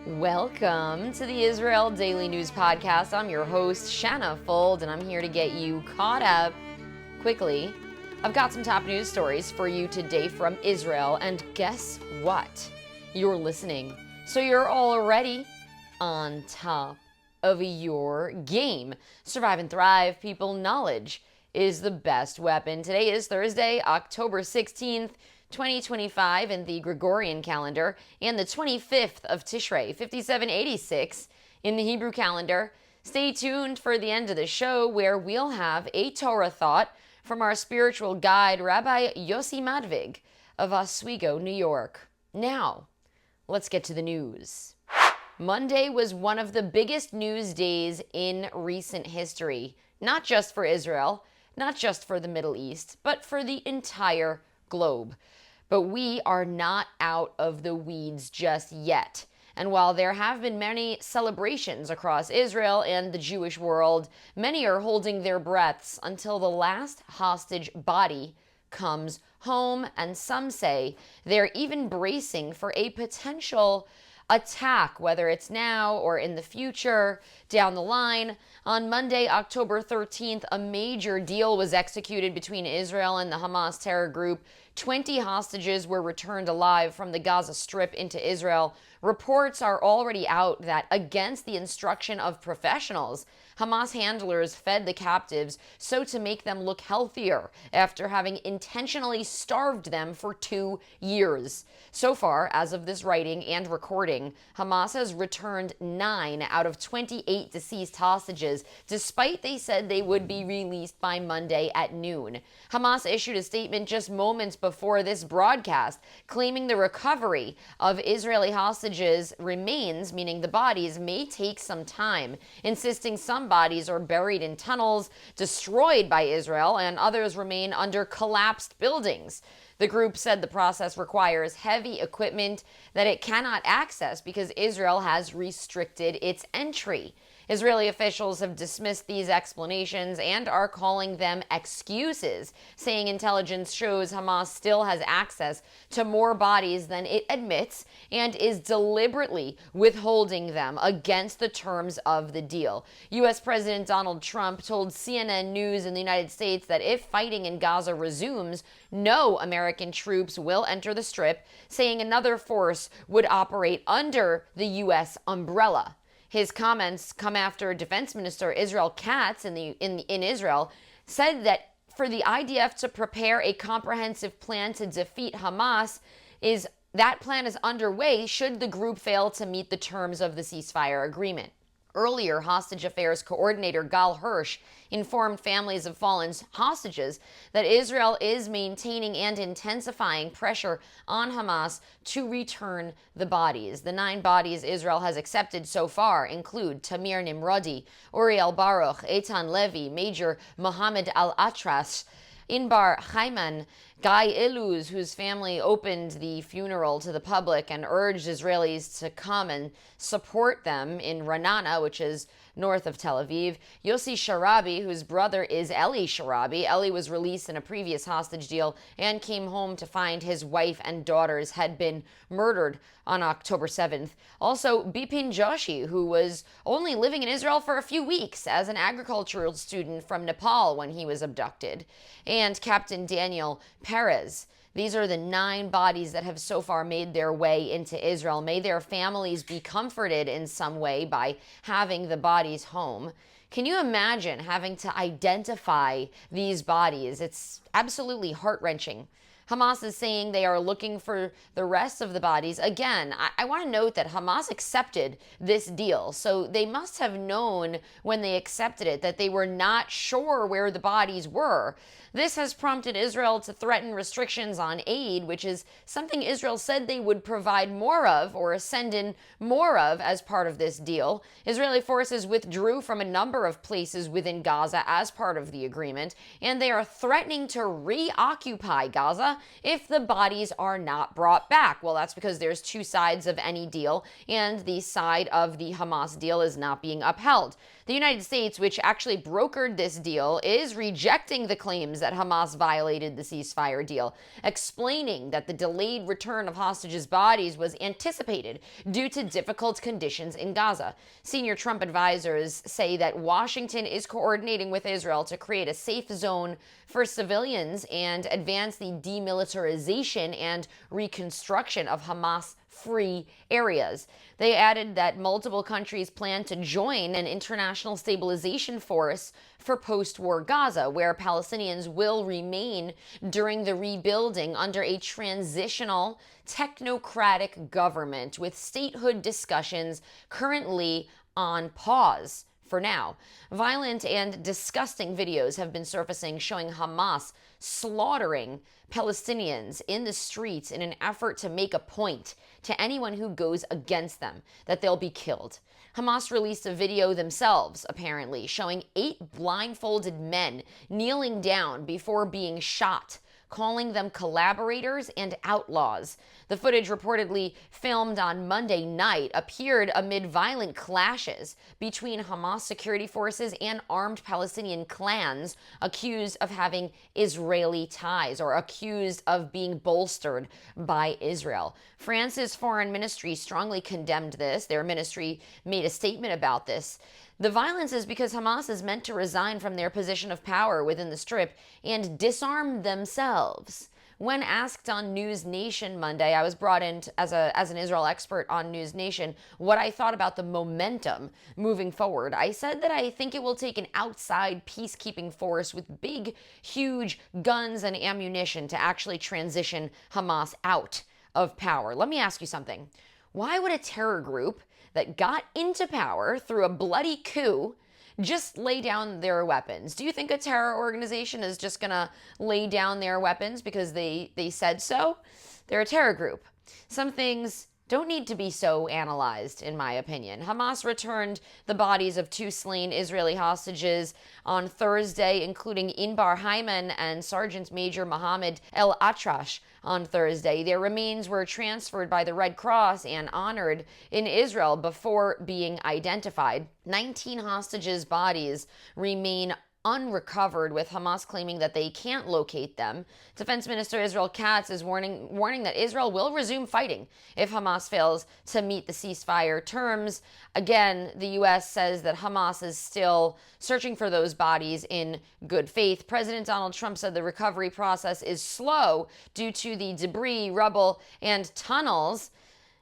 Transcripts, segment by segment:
Welcome to the Israel Daily News Podcast. I'm your host, Shanna Fold, and I'm here to get you caught up quickly. I've got some top news stories for you today from Israel, and guess what? You're listening, so you're already on top of your game. Survive and thrive, people. Knowledge is the best weapon. Today is Thursday, October 16th, 2025 in the Gregorian calendar, and the 25th of Tishrei, 5786 in the Hebrew calendar. Stay tuned for the end of the show where we'll have a Torah thought from our spiritual guide, Rabbi Yossi Madvig of Oswego, New York. Now, let's get to the news. Monday was one of the biggest news days in recent history, not just for Israel, not just for the Middle East, but for the entire globe. But we are not out of the weeds just yet. And while there have been many celebrations across Israel and the Jewish world, many are holding their breaths until the last hostage body comes home, and some say they're even bracing for a potential attack, whether it's now or in the future, down the line. On Monday, October 13th, a major deal was executed between Israel and the Hamas terror group. 20 hostages were returned alive from the Gaza Strip into Israel. Reports are already out that, against the instruction of professionals, Hamas handlers fed the captives so to make them look healthier after having intentionally starved them for 2 years. So far, as of this writing and recording, Hamas has returned 9 out of 28 deceased hostages, despite they said they would be released by Monday at noon. Hamas issued a statement just moments before this broadcast, claiming the recovery of Israeli hostages remains, meaning the bodies, may take some time, insisting some bodies are buried in tunnels destroyed by Israel and others remain under collapsed buildings. The group said the process requires heavy equipment that it cannot access because Israel has restricted its entry. Israeli officials have dismissed these explanations and are calling them excuses, saying intelligence shows Hamas still has access to more bodies than it admits and is deliberately withholding them against the terms of the deal. U.S. President Donald Trump told CNN News in the United States that if fighting in Gaza resumes, no American troops will enter the Strip, saying another force would operate under the U.S. umbrella. His comments come after Defense Minister Israel Katz in Israel said that for the IDF to prepare a comprehensive plan to defeat Hamas, that plan is underway should the group fail to meet the terms of the ceasefire agreement. Earlier, Hostage Affairs Coordinator Gal Hirsch informed families of fallen hostages that Israel is maintaining and intensifying pressure on Hamas to return the bodies. The 9 bodies Israel has accepted so far include Tamir Nimrodi, Uriel Baruch, Eitan Levi, Major Mohammed Al-Atras, Inbar Chaiman, Guy Iluz, whose family opened the funeral to the public and urged Israelis to come and support them in Ra'anana, which is north of Tel Aviv. Yossi Sharabi, whose brother is Eli Sharabi. Eli was released in a previous hostage deal and came home to find his wife and daughters had been murdered on October 7th. Also, Bipin Joshi, who was only living in Israel for a few weeks as an agricultural student from Nepal when he was abducted. And Captain Daniel Perez. These are the 9 bodies that have so far made their way into Israel. May their families be comforted in some way by having the bodies home. Can you imagine having to identify these bodies? It's absolutely heart-wrenching. Hamas is saying they are looking for the rest of the bodies. Again, I want to note that Hamas accepted this deal, so they must have known when they accepted it that they were not sure where the bodies were. This has prompted Israel to threaten restrictions on aid, which is something Israel said they would provide more of or send in more of as part of this deal. Israeli forces withdrew from a number of places within Gaza as part of the agreement, and they are threatening to reoccupy Gaza Gaza if the bodies are not brought back. Well, that's because there's two sides of any deal, and the side of the Hamas deal is not being upheld. The United States, which actually brokered this deal, is rejecting the claims that Hamas violated the ceasefire deal, explaining that the delayed return of hostages' bodies was anticipated due to difficult conditions in Gaza. Senior Trump advisors say that Washington is coordinating with Israel to create a safe zone for civilians and advance the demilitarization and reconstruction of Hamas-free areas. They added that multiple countries plan to join an international stabilization force for post-war Gaza, where Palestinians will remain during the rebuilding under a transitional technocratic government, with statehood discussions currently on pause for now. Violent and disgusting videos have been surfacing showing Hamas slaughtering Palestinians in the streets in an effort to make a point to anyone who goes against them that they'll be killed. Hamas released a video themselves, apparently, showing 8 blindfolded men kneeling down before being shot, calling them collaborators and outlaws. The footage, reportedly filmed on Monday night, appeared amid violent clashes between Hamas security forces and armed Palestinian clans accused of having Israeli ties or accused of being bolstered by Israel. France's foreign ministry strongly condemned this. Their ministry made a statement about this. The violence is because Hamas is meant to resign from their position of power within the Strip and disarm themselves. When asked on News Nation Monday, I was brought in as an Israel expert on News Nation, what I thought about the momentum moving forward. I said that I think it will take an outside peacekeeping force with big, huge guns and ammunition to actually transition Hamas out of power. Let me ask you something. Why would a terror group that got into power through a bloody coup just lay down their weapons? Do you think a terror organization is just gonna lay down their weapons because they said so? They're a terror group. Some things don't need to be so analyzed, in my opinion. Hamas returned the bodies of 2 slain Israeli hostages on Thursday, including Inbar Hyman and Sergeant Major Mohammed El Atrash on Thursday. Their remains were transferred by the Red Cross and honored in Israel before being identified. 19 hostages' bodies remain unrecovered, with Hamas claiming that they can't locate them. Defense Minister Israel Katz is warning that Israel will resume fighting if Hamas fails to meet the ceasefire terms. Again, the U.S. says that Hamas is still searching for those bodies in good faith. President Donald Trump said the recovery process is slow due to the debris, rubble, and tunnels,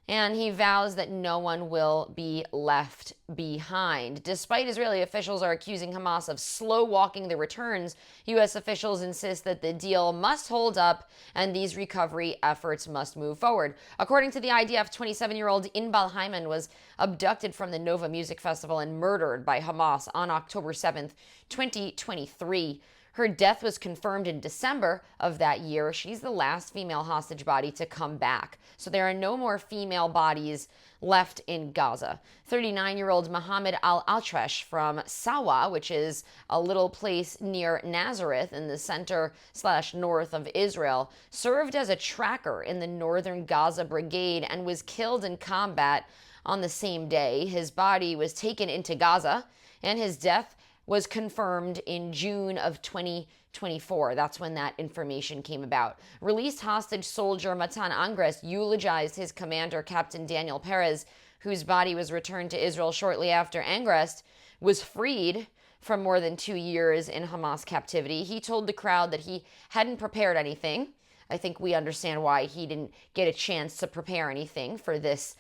and he vows that no one will be left behind. Despite Israeli officials are accusing Hamas of slow-walking the returns, U.S. officials insist that the deal must hold up and these recovery efforts must move forward. According to the IDF, 27-year-old Inbal Hyman was abducted from the Nova Music Festival and murdered by Hamas on October 7th, 2023. Her death was confirmed in December of that year. She's the last female hostage body to come back. So there are no more female bodies left in Gaza. 39-year-old Mohammed Al-Atrash from Sawa, which is a little place near Nazareth in the center/north of Israel, served as a tracker in the northern Gaza brigade and was killed in combat on the same day. His body was taken into Gaza, and his death was confirmed in June of 2024. That's when that information came about. Released hostage soldier Matan Angres eulogized his commander, Captain Daniel Perez, whose body was returned to Israel shortly after Angres was freed from more than 2 years in Hamas captivity. He told the crowd that he hadn't prepared anything. I think we understand why he didn't get a chance to prepare anything for this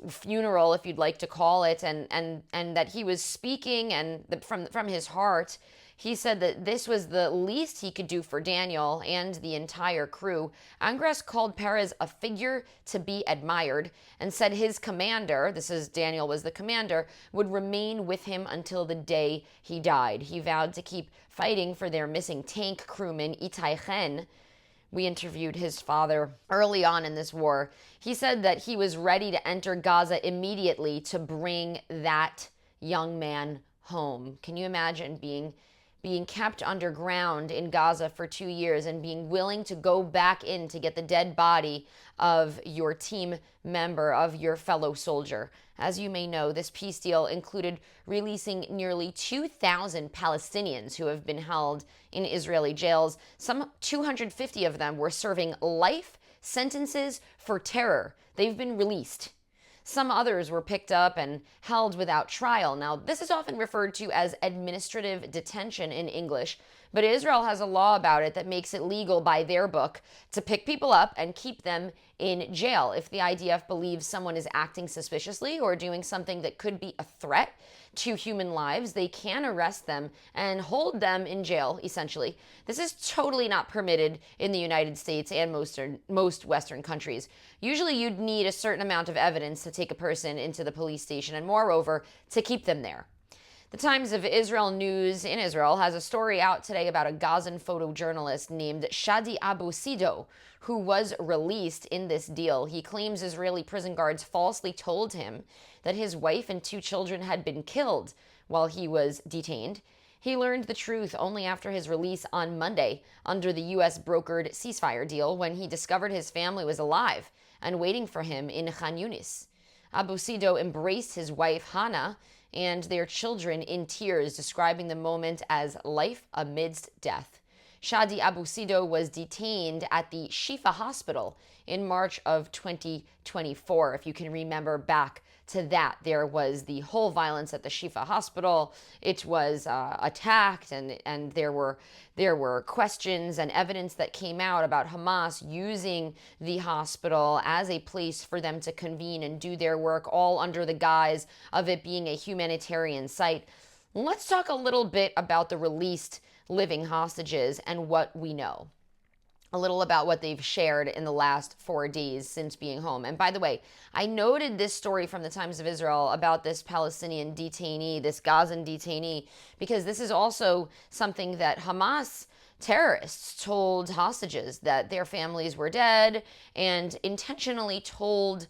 funeral, if you'd like to call it, and that he was speaking and from his heart. He said that this was the least he could do for Daniel and the entire crew. Angres called Perez a figure to be admired and said his commander, Daniel was the commander, would remain with him until the day he died. He vowed to keep fighting for their missing tank crewman, Itai Chen. We interviewed his father early on in this war. He said that he was ready to enter Gaza immediately to bring that young man home. Can you imagine being being kept underground in Gaza for 2 years and being willing to go back in to get the dead body of your team member, of your fellow soldier. As you may know, this peace deal included releasing nearly 2,000 Palestinians who have been held in Israeli jails. Some 250 of them were serving life sentences for terror. They've been released. Some others were picked up and held without trial. Now, this is often referred to as administrative detention in English, but Israel has a law about it that makes it legal by their book to pick people up and keep them in jail. If the IDF believes someone is acting suspiciously or doing something that could be a threat to human lives, they can arrest them and hold them in jail, essentially. This is totally not permitted in the United States and most Western countries. Usually you'd need a certain amount of evidence to take a person into the police station and, moreover, to keep them there. The Times of Israel News in Israel has a story out today about a Gazan photojournalist named Shadi Abu Sido, who was released in this deal. He claims Israeli prison guards falsely told him that his wife and 2 children had been killed while he was detained. He learned the truth only after his release on Monday under the U.S. brokered ceasefire deal, when he discovered his family was alive and waiting for him in Khan Yunis. Abu Sido embraced his wife, Hannah, and their children in tears, describing the moment as life amidst death. Shadi Abu Sido was detained at the Shifa hospital in March of 2024. If you can remember back to that, there was the whole violence at the Shifa hospital. It was attacked, and there were questions and evidence that came out about Hamas using the hospital as a place for them to convene and do their work, all under the guise of it being a humanitarian site. Let's talk a little bit about the released living hostages and what we know. A little about what they've shared in the last 4 days since being home. And by the way, I noted this story from the Times of Israel about this Palestinian detainee, this Gazan detainee, because this is also something that Hamas terrorists told hostages, that their families were dead, and intentionally told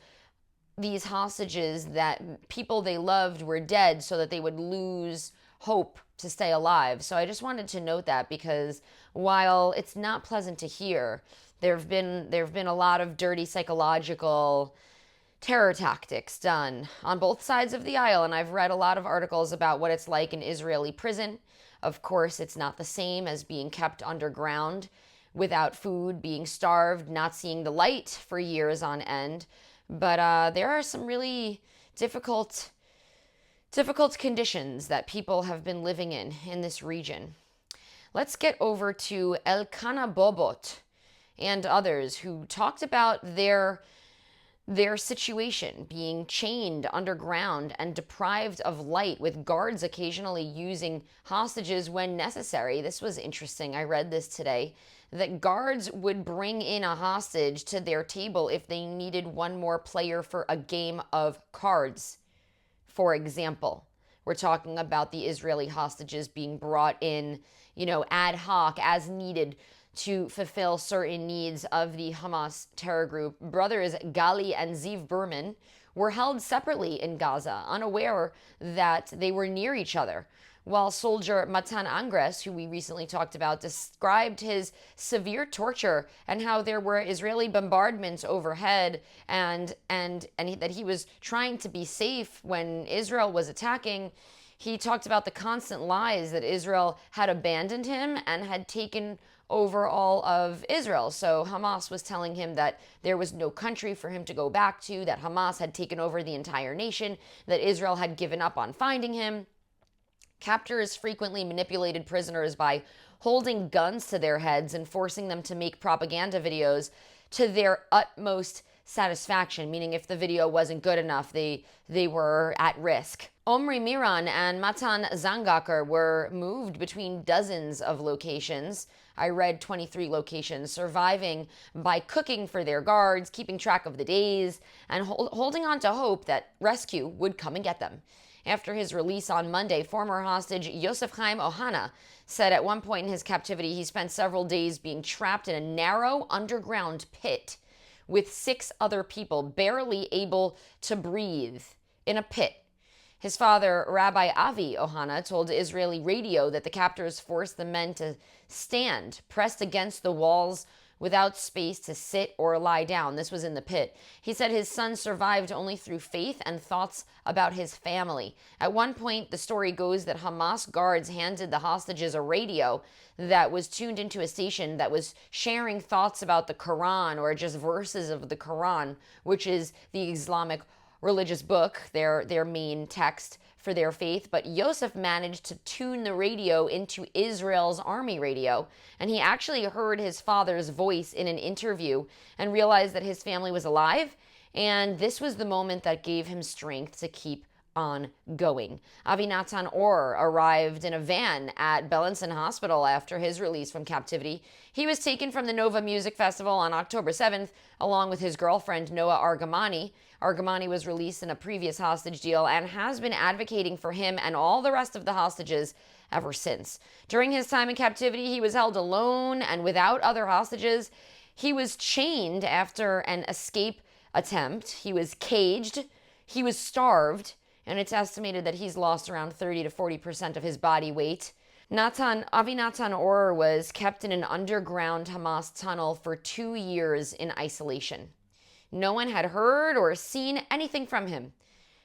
these hostages that people they loved were dead so that they would lose hope to stay alive. So I just wanted to note that, because while it's not pleasant to hear, there have been a lot of dirty psychological terror tactics done on both sides of the aisle, and I've read a lot of articles about what it's like in Israeli prison. Of course, it's not the same as being kept underground without food, being starved, not seeing the light for years on end. But there are some really difficult conditions that people have been living in this region. Let's get over to Elkanah Bobot and others who talked about their situation, being chained underground and deprived of light, with guards occasionally using hostages when necessary. This was interesting. I read this today, that guards would bring in a hostage to their table if they needed one more player for a game of cards. For example, we're talking about the Israeli hostages being brought in, ad hoc, as needed, to fulfill certain needs of the Hamas terror group. Brothers Gali and Ziv Berman were held separately in Gaza, unaware that they were near each other, while soldier Matan Angres, who we recently talked about, described his severe torture and how there were Israeli bombardments overhead, and that he was trying to be safe when Israel was attacking. He talked about the constant lies that Israel had abandoned him and had taken over all of Israel. So Hamas was telling him that there was no country for him to go back to, that Hamas had taken over the entire nation, that Israel had given up on finding him. Captors frequently manipulated prisoners by holding guns to their heads and forcing them to make propaganda videos to their utmost satisfaction, meaning if the video wasn't good enough, they were at risk. Omri Miran and Matan Zangaker were moved between dozens of locations. I read 23 locations, surviving by cooking for their guards, keeping track of the days, and holding on to hope that rescue would come and get them. After his release on Monday, former hostage Yosef Chaim Ohana said at one point in his captivity he spent several days being trapped in a narrow underground pit with 6 other people, barely able to breathe in a pit. His father, Rabbi Avi Ohana, told Israeli radio that the captors forced the men to stand, pressed against the walls without space to sit or lie down. This was in the pit. He said his son survived only through faith and thoughts about his family. At one point, the story goes that Hamas guards handed the hostages a radio that was tuned into a station that was sharing thoughts about the Quran or just verses of the Quran, which is the Islamic religious book, their main text for their faith. But Yosef managed to tune the radio into Israel's army radio, and he actually heard his father's voice in an interview and realized that his family was alive, and this was the moment that gave him strength to keep on going. Avinatan Or arrived in a van at Bellinson Hospital after his release from captivity. He was taken from the Nova Music Festival on October 7th, along with his girlfriend, Noah Argamani. Argamani was released in a previous hostage deal and has been advocating for him and all the rest of the hostages ever since. During his time in captivity, he was held alone and without other hostages. He was chained after an escape attempt. He was caged. He was starved. And it's estimated that he's lost around 30 to 40% of his body weight. Avinatan Or was kept in an underground Hamas tunnel for 2 years in isolation. No one had heard or seen anything from him.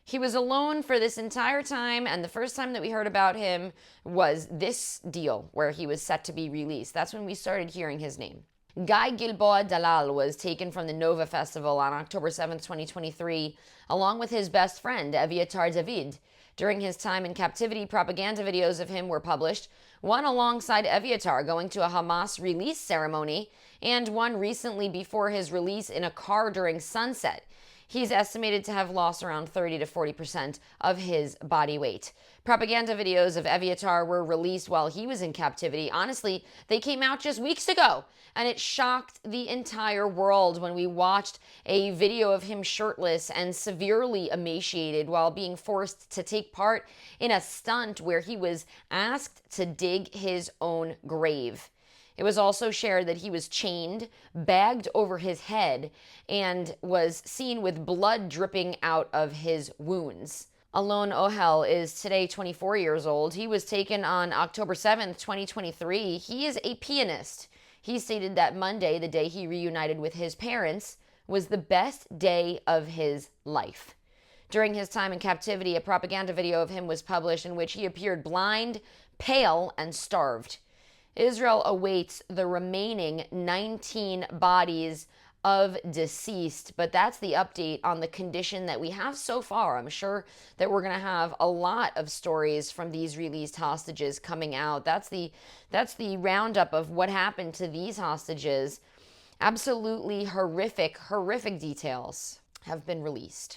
He was alone for this entire time, and the first time that we heard about him was this deal where he was set to be released. That's when we started hearing his name. Guy Gilboa Dalal was taken from the Nova Festival on October 7th, 2023, along with his best friend, Eviatar David. During his time in captivity, propaganda videos of him were published, one alongside Eviatar going to a Hamas release ceremony, and one recently before his release in a car during sunset. He's estimated to have lost around 30 to 40% of his body weight. Propaganda videos of Eviatar were released while he was in captivity. Honestly, they came out just weeks ago, and it shocked the entire world when we watched a video of him shirtless and severely emaciated while being forced to take part in a stunt where he was asked to dig his own grave. It was also shared that he was chained, bagged over his head, and was seen with blood dripping out of his wounds. Alon Ohel is today 24 years old. He was taken on October 7th, 2023. He is a pianist. He stated that Monday, the day he reunited with his parents, was the best day of his life. During his time in captivity, a propaganda video of him was published in which he appeared blind, pale, and starved. Israel awaits the remaining 19 bodies of deceased, but that's the update on the condition that we have so far. I'm sure that we're going to have a lot of stories from these released hostages coming out. That's the roundup of what happened to these hostages. Absolutely horrific details have been released.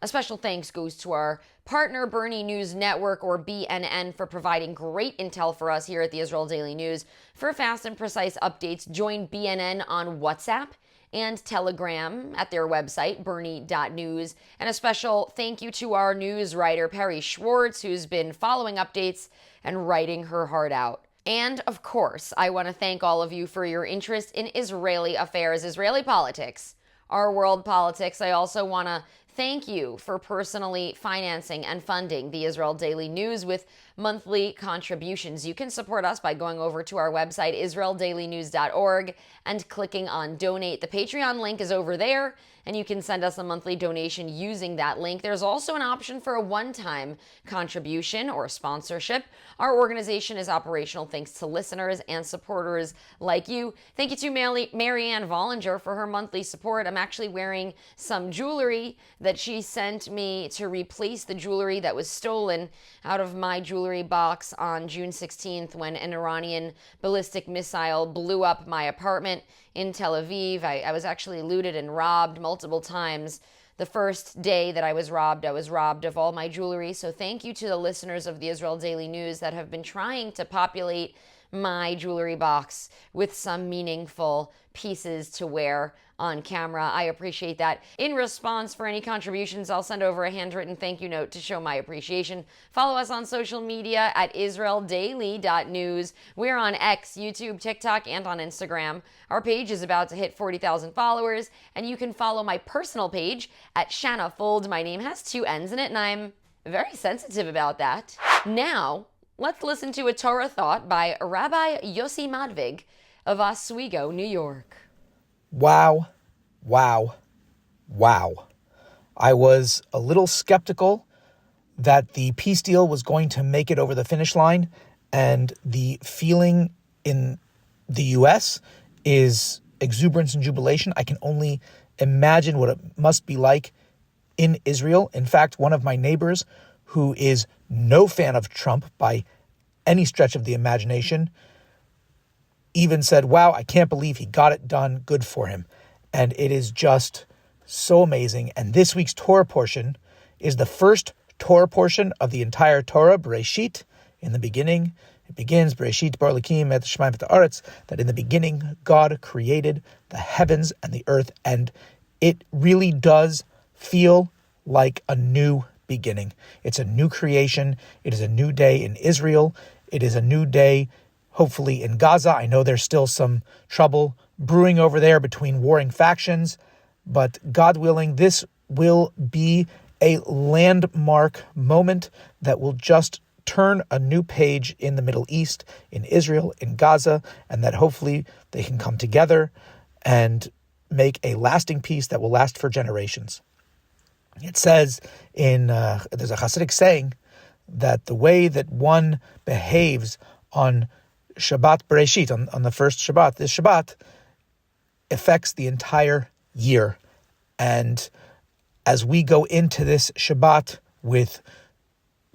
A special thanks goes to our partner, Bernie News Network, or BNN, for providing great intel for us here at the Israel Daily News. For fast and precise updates, join BNN on WhatsApp and Telegram at their website, bernie.news. And a special thank you to our news writer, Perry Schwartz, who's been following updates and writing her heart out. And of course, I want to thank all of you for your interest in Israeli affairs, Israeli politics, our world politics. I also want to thank you for personally financing and funding the Israel Daily News with monthly contributions. You can support us by going over to our website, israeldailynews.org, and clicking on donate. The Patreon link is over there, and you can send us a monthly donation using that link. There's also an option for a one-time contribution or sponsorship. Our organization is operational thanks to listeners and supporters like you. Thank you to Marianne Vollinger for her monthly support. I'm actually wearing some jewelry that she sent me to replace the jewelry that was stolen out of my jewelry box on June 16th when an Iranian ballistic missile blew up my apartment in Tel Aviv. I was actually looted and robbed multiple times. The first day that I was robbed of all my jewelry. So thank you to the listeners of the Israel Daily News that have been trying to populate my jewelry box with some meaningful pieces to wear on camera. I appreciate that. In response, for any contributions, I'll send over a handwritten thank you note to show my appreciation. Follow us on social media at israeldaily.news. We're on X, YouTube, TikTok, and on Instagram. Our page is about to hit 40,000 followers, and you can follow my personal page at Shanna Fold. My name has 2 N's in it, and I'm very sensitive about that. Now, let's listen to a Torah thought by Rabbi Yossi Madvig of Oswego, New York. Wow, wow, wow. I was a little skeptical that the peace deal was going to make it over the finish line, and the feeling in the U.S. is exuberance and jubilation. I can only imagine what it must be like in Israel. In fact, one of my neighbors, who is no fan of Trump by any stretch of the imagination, even said, wow, I can't believe he got it done. Good for him. And it is just so amazing. And this week's Torah portion is the first Torah portion of the entire Torah, Bereshit. In the beginning, it begins, Bereshit bar Elokim et Shemayim v'et haaretz, that in the beginning God created the heavens and the earth. And it really does feel like a new beginning. It's a new creation. It is a new day in Israel. It is a new day, hopefully, in Gaza. I know there's still some trouble brewing over there between warring factions, but God willing, this will be a landmark moment that will just turn a new page in the Middle East, in Israel, in Gaza, and that hopefully they can come together and make a lasting peace that will last for generations. It says there's a Hasidic saying that the way that one behaves on Shabbat Bereshit, on the first Shabbat, this Shabbat, affects the entire year. And as we go into this Shabbat with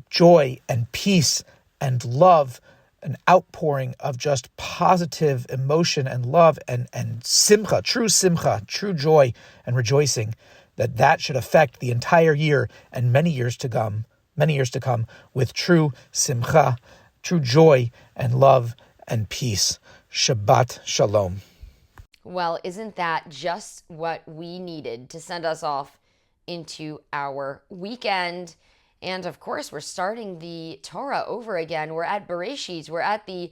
joy and peace and love, an outpouring of just positive emotion and love and simcha, true joy and rejoicing, that should affect the entire year and many years to come with true simcha, true joy and love and peace. Shabbat Shalom. Well, isn't that just what we needed to send us off into our weekend? And of course, we're starting the Torah over again. We're at Bereshit. We're at the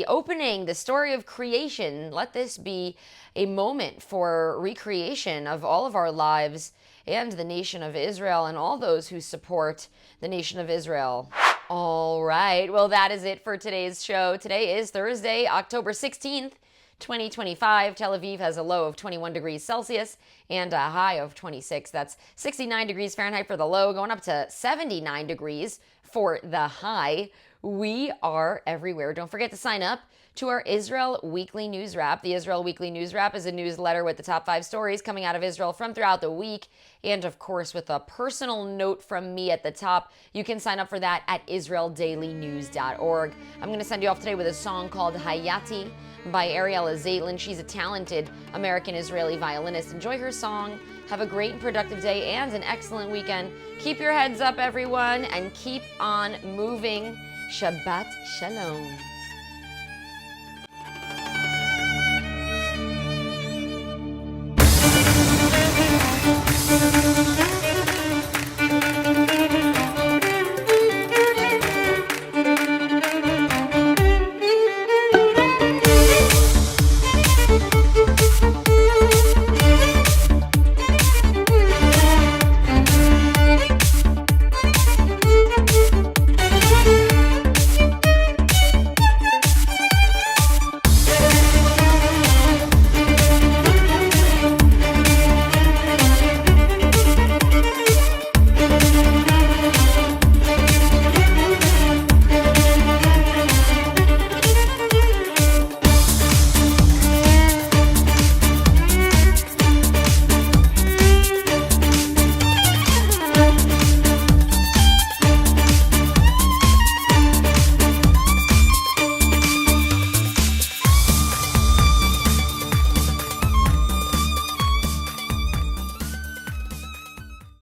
opening, the story of creation. Let this be a moment for recreation of all of our lives and the nation of Israel and all those who support the nation of Israel. All right. Well, that is it for today's show. Today is Thursday, October 16th. 2025. Tel Aviv has a low of 21 degrees Celsius and a high of 26. That's 69 degrees Fahrenheit for the low, going up to 79 degrees for the high. We are everywhere. Don't forget to sign up to our Israel Weekly News Wrap. The Israel Weekly News Wrap is a newsletter with the top 5 stories coming out of Israel from throughout the week. And of course, with a personal note from me at the top, you can sign up for that at israeldailynews.org. I'm going to send you off today with a song called Hayati by Ariella Zaitlin. She's a talented American-Israeli violinist. Enjoy her song. Have a great and productive day and an excellent weekend. Keep your heads up, everyone, and keep on moving. Shabbat Shalom.